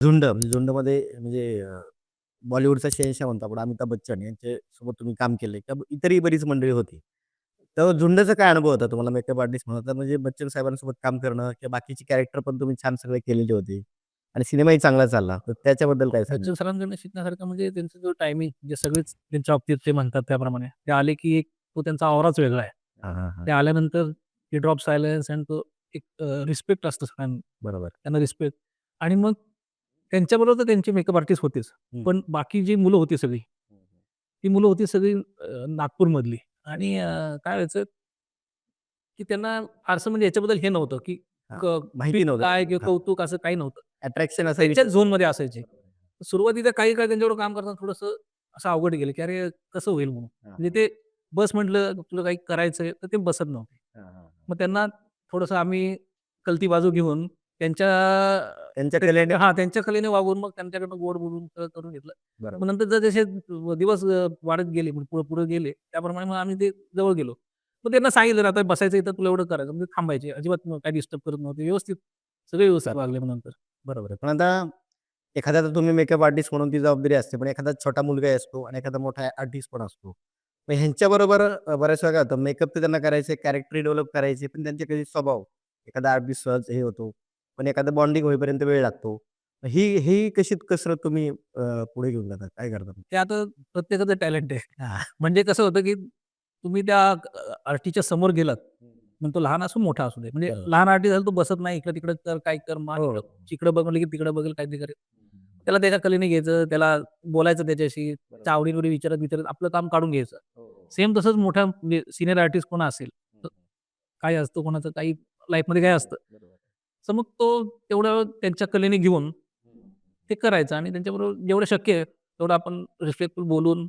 झुंडमध्ये म्हणजे बॉलिवूडचा शहेनशाह म्हणतो आपण अमिताभ बच्चन यांच्यासोबत तुम्ही काम केलंय किंवा इतरही बरीच मंडळी होती. तर झुंडचा काय अनुभव होता तुम्हाला मेकअप आर्टिस्ट म्हणून? तर म्हणजे बच्चन साहेबांसोबत काम करणं किंवा बाकीची कॅरेक्टर पण तुम्ही छान सगळे केलेली होती आणि सिनेमाही चांगला चालला. तर त्याच्याबद्दल काय सांगाल? बच्चन सरांकडून शिकण्यासारखं म्हणजे त्यांचा जो टायमिंग जे सगळेच त्यांच्या बाबतीत ते म्हणतात त्याप्रमाणे. ते आले की एक तो त्यांचा ऑराच वेगळा आहे. हां, हां, हां. ते आल्यानंतर ते ड्रॉप सायलेन्स आणि तो एक रिस्पेक्ट असतं सगळ्यांना. बरोबर. त्यांना रिस्पेक्ट आणि मग त्यांच्याबरोबर तर त्यांचे मेकअप आर्टिस्ट होतेच. हं. पण बाकी जी मुलं होती सगळी, ती मुलं होती सगळी नागपूरमधली आणि काय व्हायचं, की त्यांना फारसं म्हणजे याच्याबद्दल हे नव्हतं, की हां. फील्ड माहिती नव्हतं. काय किंवा हां. कौतुक असं काही नव्हतं. अट्रॅक्शन असं त्यांच्याच विषय झोनमध्ये असायचे. सुरुवातीला काही काळ त्यांच्याबरोबर काम करताना थोडंसं असं अवघड गेलं, की अरे कसं होईल म्हणून. हां, म्हणजे हां. ते बस म्हटलं तुला काही करायचंय, तर ते बसत नव्हते. हां, हां, हां. मग त्यांना थोडंसं आम्ही कलती बाजू घेऊन त्यांच्या त्यांच्या कलेने हां, त्यांच्या कलेने वागून मग त्यांच्याकडनं गोड बोलून सगळं करून घेतलं. मग बरोबर. नंतर जसे दिवस वाढत गेले, म्हणजे पुढे-पुढे गेले, त्याप्रमाणे मग आम्ही ते जवळ गेलो. मग त्यांना सांगितलं, "आता बसायचं इथं, तुला एवढं करायचं." म्हणजे थांबायचे. अजिबात काही डिस्टर्ब करत नव्हते. व्यवस्थित सगळे व्यवस्थित वागले मग नंतर. बरोबर आहे. पण आता एखादा तर तुम्ही मेकअप आर्टिस्ट म्हणून ती जबाबदारी असते. पण एखादा छोटा मुलगाही असतो आणि एखादा मोठा आर्टिस्ट पण असतो. मग ह्यांच्याबरोबर बऱ्याच वेळा काय होतं मेकअप तर त्यांना करायचे, कॅरेक्टर डेव्हलप करायचे, पण त्यांचे कधी स्वभाव एखादा आर्टिस्ट सहज हे होतो. पण एखादा बॉन्डिंग होईपर्यंत वेळ लागतो. ही कशी कसरत तुम्ही पुढे घेऊन जाता? काय करता मग? ते आता प्रत्येकाचं टॅलेंट आहे. हां. म्हणजे कसं होतं, की तुम्ही त्या आर्टिस्टच्या समोर गेलात, मग तो लहान असो, मोठा असू दे. म्हणजे बरोबर. लहान आर्टिस्ट झाला तो बसत नाही, इकडं-तिकडं कर, काय कर, मान हो, इकडं हो. इकडं बघ म्हणलं, की तिकडं बघेल, काहीतरी करेल. त्याला त्याच्या कलेने घ्यायचं, त्याला बोलायचं त्याच्याशी, बरोबर. त्याच्या आवडी विचारत-विचारत आपलं काम काढून घ्यायचं. हो, हो. सेम तसंच मोठा म्हणजे सीनियर आर्टिस्ट कोण असेल, तर काय असतं, कोणाचं काही लाईफमध्ये काय असतं. बरोबर. तर मग तो तेवढं त्यांच्या कलेने घेऊन ते करायचं आणि त्यांच्याबरोबर जेवढं शक्य आहे, तेवढं आपण रिस्पेक्टफुल बोलून